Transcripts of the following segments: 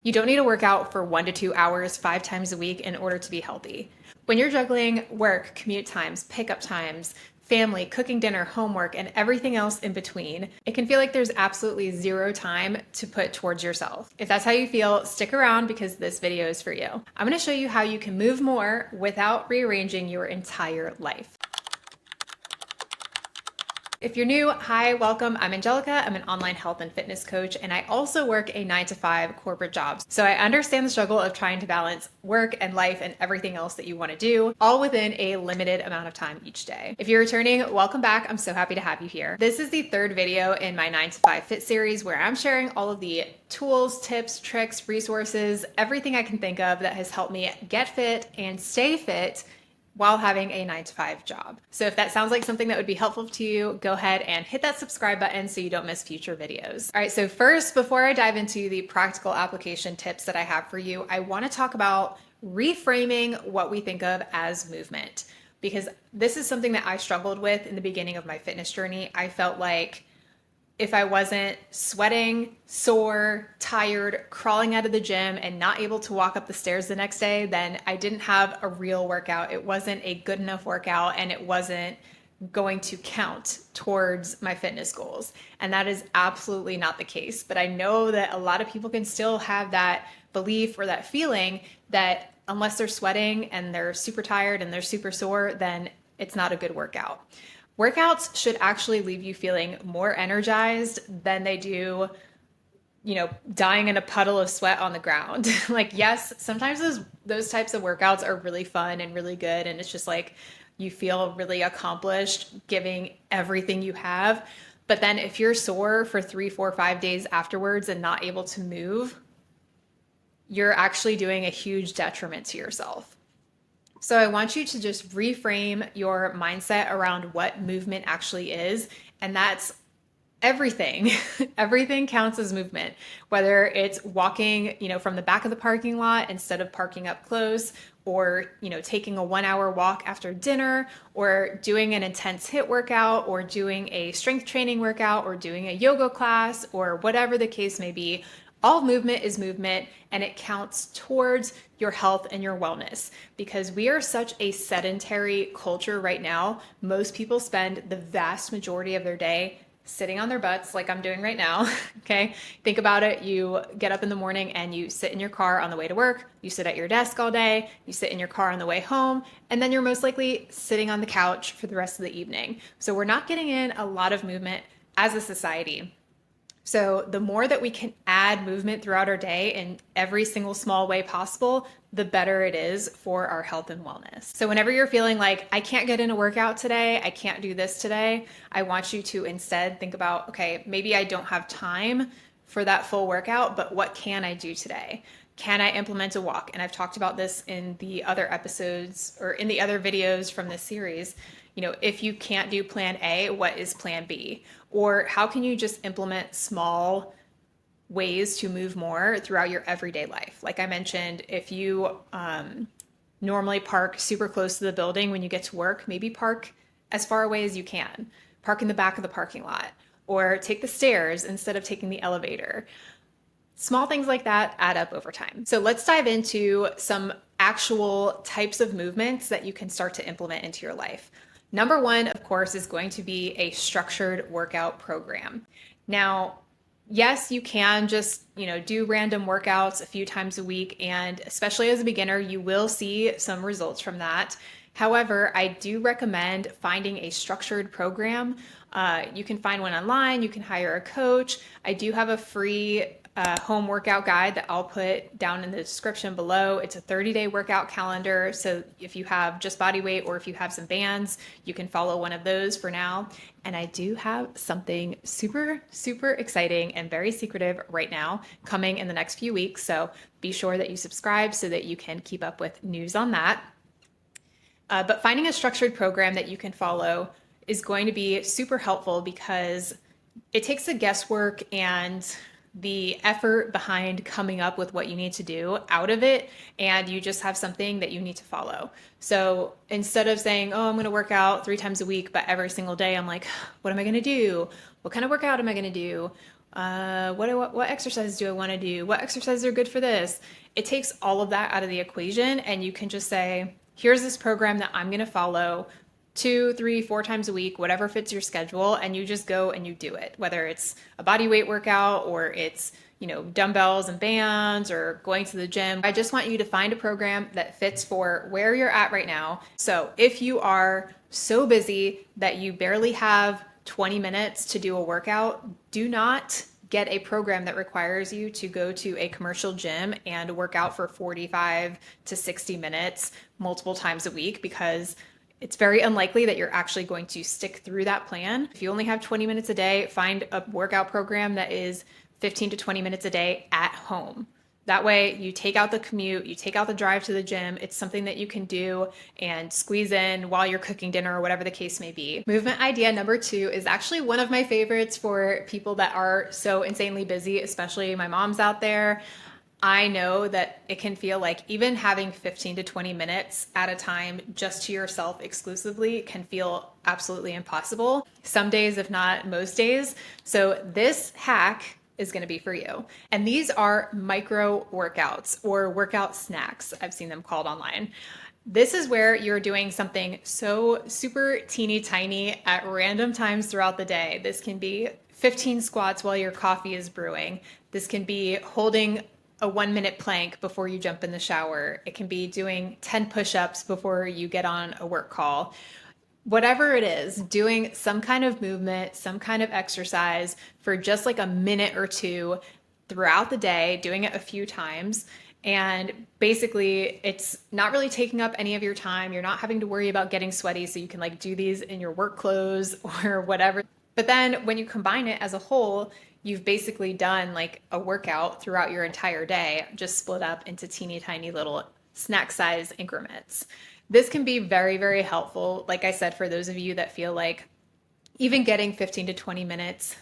You don't need to work out for 1 to 2 hours 5 times a week in order to be healthy. When you're juggling work, commute times, pickup times, family, cooking dinner, homework, and everything else in between, it can feel like there's absolutely zero time to put towards yourself. If that's how you feel, stick around because this video is for you. I'm going to show you how you can move more without rearranging your entire life. If you're new, hi, welcome. I'm Angelica. I'm an online health and fitness coach, and I also work a 9 to 5 corporate job. So I understand the struggle of trying to balance work and life and everything else that you want to do, all within a limited amount of time each day. If you're returning, welcome back. I'm so happy to have you here. This is the third video in my 9 to 5 Fit series where I'm sharing all of the tools, tips, tricks, resources, everything I can think of that has helped me get fit and stay fit while having a 9 to 5 job. So if that sounds like something that would be helpful to you, go ahead and hit that subscribe button so you don't miss future videos. All right, so first, before I dive into the practical application tips that I have for you, I want to talk about reframing what we think of as movement, because this is something that I struggled with in the beginning of my fitness journey. I felt like if I wasn't sweating, sore, tired, crawling out of the gym, and not able to walk up the stairs the next day, then I didn't have a real workout. It wasn't a good enough workout, and it wasn't going to count towards my fitness goals. And that is absolutely not the case. But I know that a lot of people can still have that belief or that feeling that unless they're sweating and they're super tired and they're super sore, then it's not a good workout. Workouts should actually leave you feeling more energized than they do, dying in a puddle of sweat on the ground. Like, yes, sometimes those types of workouts are really fun and really good. And it's just like you feel really accomplished giving everything you have. But then if you're sore for 3, 4, 5 days afterwards and not able to move, you're actually doing a huge detriment to yourself. So I want you to just reframe your mindset around what movement actually is. And that's everything. Everything counts as movement, whether it's walking, from the back of the parking lot instead of parking up close, or, taking a 1 hour walk after dinner, or doing an intense HIIT workout, or doing a strength training workout, or doing a yoga class, or whatever the case may be. All movement is movement, and it counts towards your health and your wellness, because we are such a sedentary culture right now. Most people spend the vast majority of their day sitting on their butts like I'm doing right now. Okay. Think about it. You get up in the morning and you sit in your car on the way to work. You sit at your desk all day. You sit in your car on the way home. And then you're most likely sitting on the couch for the rest of the evening. So we're not getting in a lot of movement as a society. So the more that we can add movement throughout our day in every single small way possible, the better it is for our health and wellness. So whenever you're feeling like, I can't get in a workout today, I can't do this today, I want you to instead think about, okay, maybe I don't have time for that full workout, but what can I do today? Can I implement a walk? And I've talked about this in the other episodes or in the other videos from this series. If you can't do plan A, what is plan B? Or how can you just implement small ways to move more throughout your everyday life? Like I mentioned, if you normally park super close to the building when you get to work, maybe park as far away as you can. Park in the back of the parking lot, or take the stairs instead of taking the elevator. Small things like that add up over time. So let's dive into some actual types of movements that you can start to implement into your life. Number one, of course, is going to be a structured workout program. Now, yes, you can just, do random workouts a few times a week, and especially as a beginner, you will see some results from that. However, I do recommend finding a structured program. You can find one online, you can hire a coach. I do have a free home workout guide that I'll put down in the description below. It's a 30-day workout calendar. So if you have just body weight or if you have some bands, you can follow one of those for now. And I do have something super, super exciting and very secretive right now coming in the next few weeks. So be sure that you subscribe so that you can keep up with news on that. But finding a structured program that you can follow is going to be super helpful because it takes the guesswork and the effort behind coming up with what you need to do out of it, and you just have something that you need to follow. So instead of saying, oh, I'm going to work out 3 times a week, but every single day I'm like, what am I going to do? What kind of workout am I going to do? what exercises do I want to do? What exercises are good for this? It takes all of that out of the equation, and you can just say, here's this program that I'm going to follow 2, 3, 4 times a week, whatever fits your schedule, and you just go and you do it. Whether it's a body weight workout or it's, dumbbells and bands or going to the gym. I just want you to find a program that fits for where you're at right now. So if you are so busy that you barely have 20 minutes to do a workout, do not get a program that requires you to go to a commercial gym and work out for 45 to 60 minutes multiple times a week, because it's very unlikely that you're actually going to stick through that plan. If you only have 20 minutes a day, find a workout program that is 15 to 20 minutes a day at home. That way you take out the commute, you take out the drive to the gym. It's something that you can do and squeeze in while you're cooking dinner or whatever the case may be. Movement idea number 2 is actually one of my favorites for people that are so insanely busy, especially my moms out there. I know that it can feel like even having 15 to 20 minutes at a time just to yourself exclusively can feel absolutely impossible. Some days, if not most days. So this hack is going to be for you. And these are micro workouts or workout snacks, I've seen them called online. This is where you're doing something so super teeny tiny at random times throughout the day. This can be 15 squats while your coffee is brewing. This can be holding a 1-minute plank before you jump in the shower. It can be doing 10 push-ups before you get on a work call. Whatever it is, doing some kind of movement, some kind of exercise for just like a minute or two throughout the day, doing it a few times. And basically it's not really taking up any of your time. You're not having to worry about getting sweaty, so you can like do these in your work clothes or whatever. But then when you combine it as a whole, you've basically done like a workout throughout your entire day, just split up into teeny tiny little snack size increments. This can be very, very helpful. Like I said, for those of you that feel like even getting 15 to 20 minutes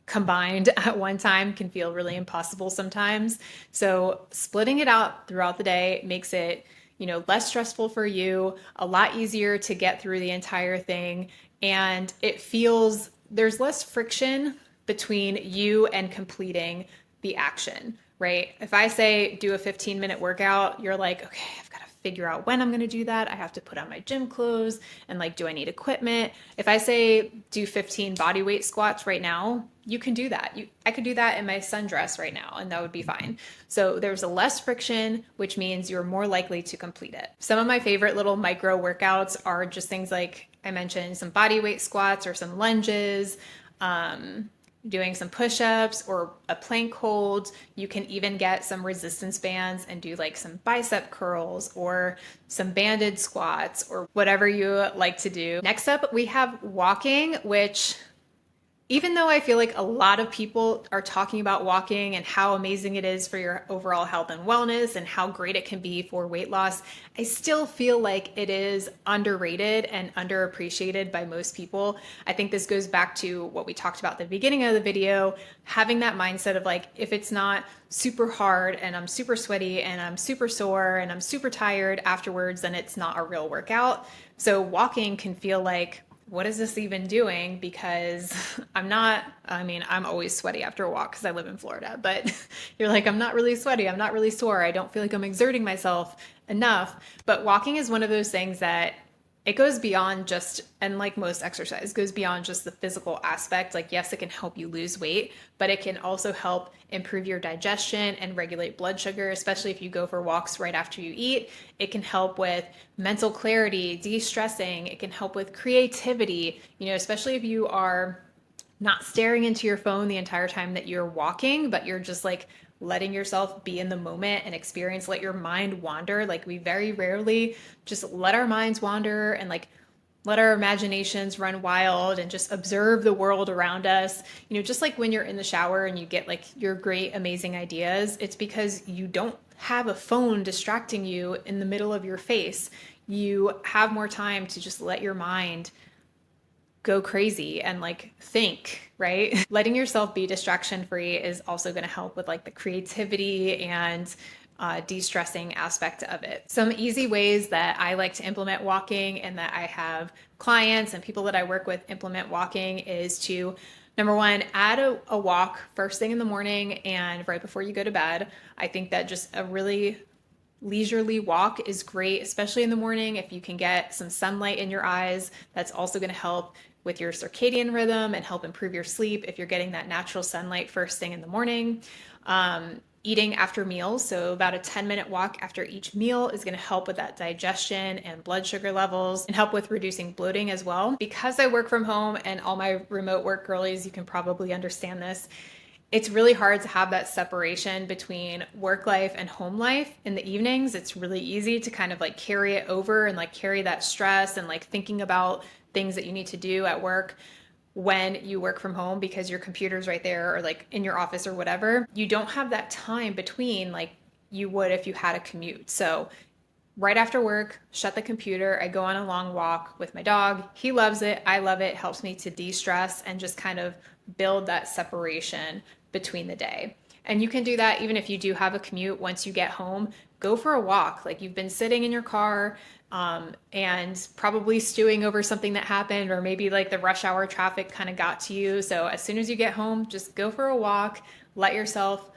combined at one time can feel really impossible sometimes. So splitting it out throughout the day makes it, less stressful for you, a lot easier to get through the entire thing. And there's less friction between you and completing the action, right? If I say do a 15-minute workout, you're like, okay, I've got to figure out when I'm going to do that. I have to put on my gym clothes and like, do I need equipment? If I say do 15 body weight squats right now, you can do that. I could do that in my sundress right now and that would be fine. So there's a less friction, which means you're more likely to complete it. Some of my favorite little micro workouts are just things like I mentioned, some body weight squats or some lunges, doing some push-ups or a plank hold. You can even get some resistance bands and do like some bicep curls or some banded squats or whatever you like to do. Next up, we have walking, which even though I feel like a lot of people are talking about walking and how amazing it is for your overall health and wellness and how great it can be for weight loss, I still feel like it is underrated and underappreciated by most people. I think this goes back to what we talked about at the beginning of the video, having that mindset of like, if it's not super hard and I'm super sweaty and I'm super sore and I'm super tired afterwards, then it's not a real workout. So walking can feel like, what is this even doing? Because I'm always sweaty after a walk because I live in Florida, but you're like, I'm not really sweaty. I'm not really sore. I don't feel like I'm exerting myself enough. But walking is one of those things that it goes beyond just, and like most exercise, goes beyond just the physical aspect. Like, yes, it can help you lose weight, but it can also help improve your digestion and regulate blood sugar, especially if you go for walks right after you eat. It can help with mental clarity, de-stressing. It can help with creativity, especially if you are not staring into your phone the entire time that you're walking, but you're just like letting yourself be in the moment and let your mind wander. Like, we very rarely just let our minds wander and like let our imaginations run wild and just observe the world around us. Just like when you're in the shower and you get like your great, amazing ideas, it's because you don't have a phone distracting you in the middle of your face. You have more time to just let your mind go crazy and like think, right? Letting yourself be distraction free is also going to help with like the creativity and de-stressing aspect of it. Some easy ways that I like to implement walking and that I have clients and people that I work with implement walking is to Number one, add a walk first thing in the morning and right before you go to bed. I think that just a really leisurely walk is great, especially in the morning. If you can get some sunlight in your eyes, that's also going to help with your circadian rhythm and help improve your sleep if you're getting that natural sunlight first thing in the morning. Eating after meals, so about a 10-minute walk after each meal is going to help with that digestion and blood sugar levels and help with reducing bloating as well. Because I work from home and all my remote work girlies, you can probably understand this. It's really hard to have that separation between work life and home life in the evenings. It's really easy to kind of like carry it over and like carry that stress and like thinking about things that you need to do at work when you work from home because your computer's right there or like in your office or whatever. You don't have that time between like you would if you had a commute. So right after work, shut the computer. I go on a long walk with my dog. He loves it. I love it. Helps me to de-stress and just kind of build that separation between the day. And you can do that even if you do have a commute. Once you get home, go for a walk. Like you've been sitting in your car and probably stewing over something that happened, or maybe like the rush hour traffic kind of got to you. So as soon as you get home, just go for a walk, let yourself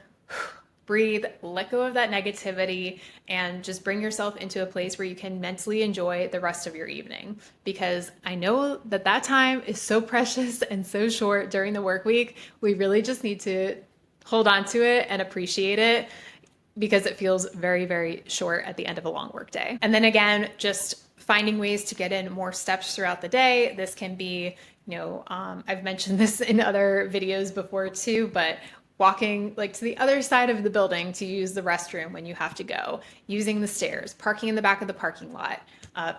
breathe, let go of that negativity, and just bring yourself into a place where you can mentally enjoy the rest of your evening. Because I know that that time is so precious and so short during the work week. We really just need to hold on to it and appreciate it because it feels very, very short at the end of a long work day. And then again, just finding ways to get in more steps throughout the day. This can be, I've mentioned this in other videos before too, but walking like to the other side of the building to use the restroom when you have to go, using the stairs, parking in the back of the parking lot,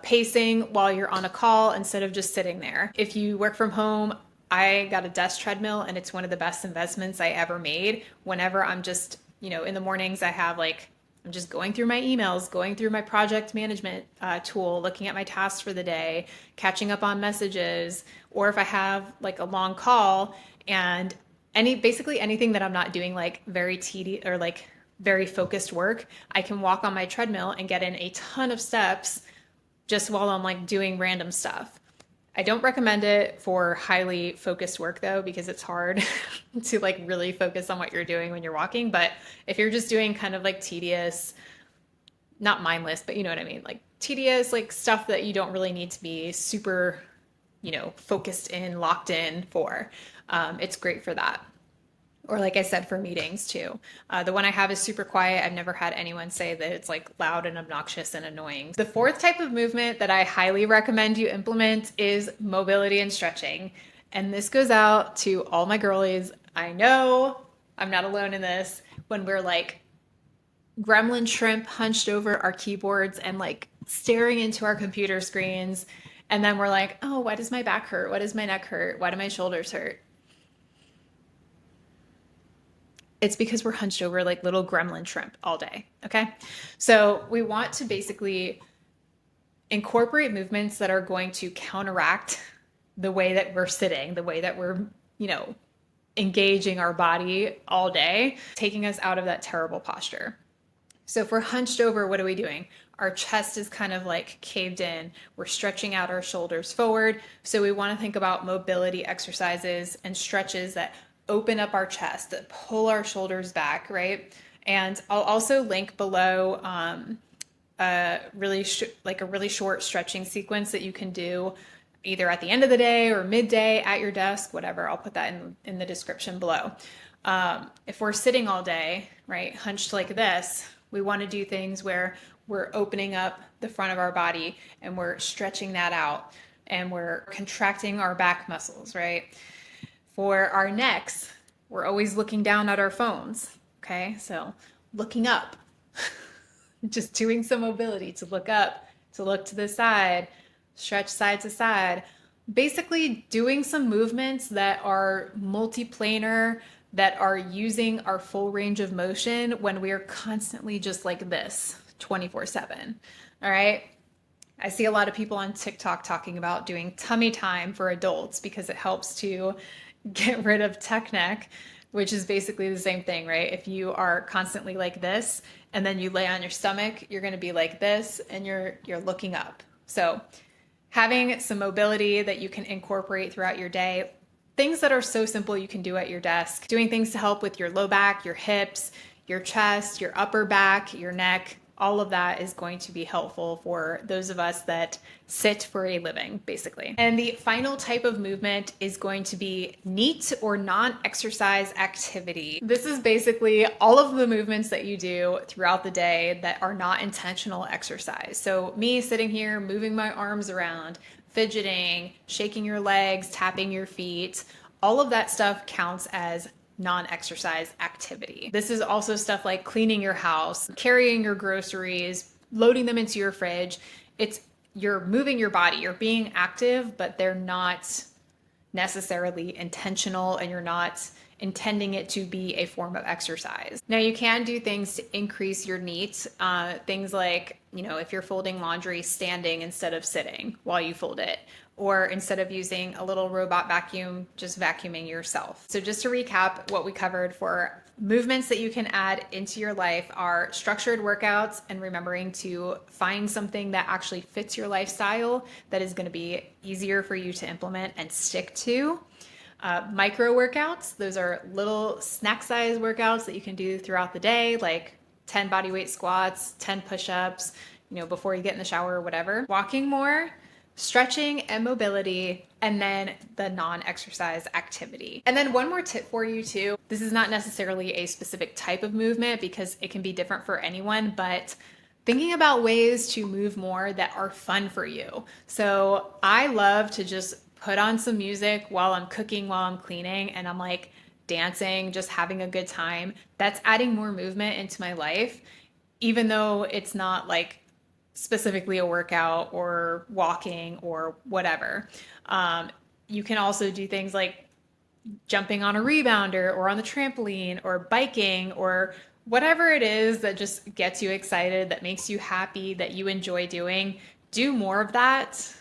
pacing while you're on a call instead of just sitting there. If you work from home, I got a desk treadmill and it's one of the best investments I ever made. Whenever I'm just, in the mornings I'm just going through my emails, going through my project management tool, looking at my tasks for the day, catching up on messages, or if I have like a long call and basically anything that I'm not doing like very tedious or like very focused work, I can walk on my treadmill and get in a ton of steps just while I'm like doing random stuff. I don't recommend it for highly focused work though, because it's hard to like really focus on what you're doing when you're walking. But if you're just doing kind of like tedious, not mindless, but you know what I mean? Like tedious, like stuff that you don't really need to be super, focused in, locked in for, it's great for that. Or like I said, for meetings too. The one I have is super quiet. I've never had anyone say that it's like loud and obnoxious and annoying. The fourth type of movement that I highly recommend you implement is mobility and stretching. And this goes out to all my girlies. I know I'm not alone in this. When we're like gremlin shrimp hunched over our keyboards and like staring into our computer screens. And then we're like, oh, why does my back hurt? Why does my neck hurt? Why do my shoulders hurt? It's because we're hunched over like little gremlin shrimp all day. Okay. So we want to basically incorporate movements that are going to counteract the way that we're sitting, the way that we're, engaging our body all day, taking us out of that terrible posture. So if we're hunched over, what are we doing? Our chest is kind of like caved in. We're stretching out our shoulders forward. So we want to think about mobility exercises and stretches that open up our chest, that pull our shoulders back, right? And I'll also link below a really short stretching sequence that you can do either at the end of the day or midday at your desk, whatever. I'll put that in the description below. If we're sitting all day, right, hunched like this, we want to do things where we're opening up the front of our body and we're stretching that out and we're contracting our back muscles, right? For our necks, we're always looking down at our phones, okay? So looking up, just doing some mobility to look up, to look to the side, stretch side to side. Basically doing some movements that are multiplanar, that are using our full range of motion when we are constantly just like this 24/7. All right. I see a lot of people on TikTok talking about doing tummy time for adults because it helps to get rid of tech neck, which is basically the same thing, right? If you are constantly like this and then you lay on your stomach, you're going to be like this and you're looking up. So having some mobility that you can incorporate throughout your day, things that are so simple you can do at your desk. Doing things to help with your low back, your hips, your chest, your upper back, your neck. All of that is going to be helpful for those of us that sit for a living, basically. And the final type of movement is going to be NEAT, or non-exercise activity. This is basically all of the movements that you do throughout the day that are not intentional exercise. So me sitting here, moving my arms around, fidgeting, shaking your legs, tapping your feet, all of that stuff counts as non-exercise activity. This is also stuff like cleaning your house, carrying your groceries, loading them into your fridge. You're moving your body, you're being active, but they're not necessarily intentional, and you're not intending it to be a form of exercise. Now, you can do things to increase your NEAT, things like, if you're folding laundry, standing instead of sitting while you fold it, or instead of using a little robot vacuum, just vacuuming yourself. So just to recap what we covered for movements that you can add into your life are structured workouts, and remembering to find something that actually fits your lifestyle that is going to be easier for you to implement and stick to. Micro workouts, those are little snack size workouts that you can do throughout the day, like 10 bodyweight squats, 10 push-ups, before you get in the shower or whatever. Walking more, stretching and mobility, and then the non-exercise activity. And then one more tip for you too. This is not necessarily a specific type of movement because it can be different for anyone, but thinking about ways to move more that are fun for you. So I love to just put on some music while I'm cooking, while I'm cleaning, and I'm like dancing, just having a good time. That's adding more movement into my life, even though it's not like specifically a workout or walking or whatever. You can also do things like jumping on a rebounder or on the trampoline or biking or whatever it is that just gets you excited, that makes you happy, that you enjoy doing. Do more of that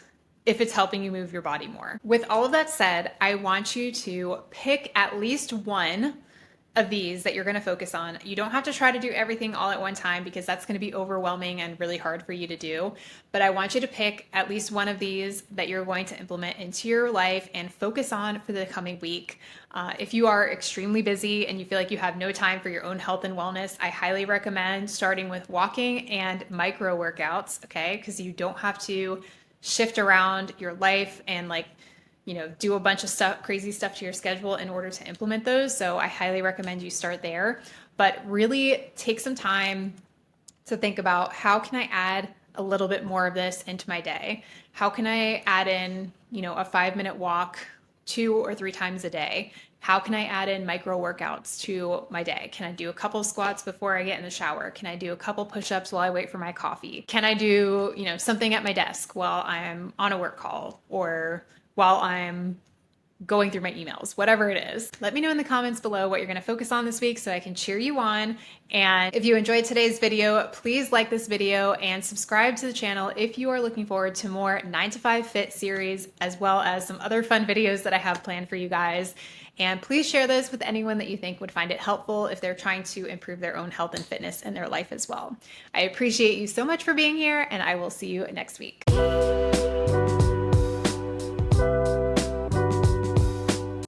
if it's helping you move your body more. With all of that said, I want you to pick at least one of these that you're going to focus on. You don't have to try to do everything all at one time because that's going to be overwhelming and really hard for you to do. But I want you to pick at least one of these that you're going to implement into your life and focus on for the coming week. If you are extremely busy and you feel like you have no time for your own health and wellness, I highly recommend starting with walking and micro workouts, okay? Because you don't have to shift around your life and do a bunch of stuff, crazy stuff to your schedule in order to implement those. So I highly recommend you start there, but really take some time to think about, how can I add a little bit more of this into my day? How can I add in, a 5-minute walk 2 or 3 times a day? How can I add in micro workouts to my day? Can I do a couple squats before I get in the shower? Can I do a couple push-ups while I wait for my coffee? Can I do, something at my desk while I'm on a work call or while I'm going through my emails, whatever it is? Let me know in the comments below what you're going to focus on this week so I can cheer you on. And if you enjoyed today's video, please like this video and subscribe to the channel if you are looking forward to more 9 to 5 Fit series, as well as some other fun videos that I have planned for you guys. And please share this with anyone that you think would find it helpful if they're trying to improve their own health and fitness in their life as well. I appreciate you so much for being here, and I will see you next week.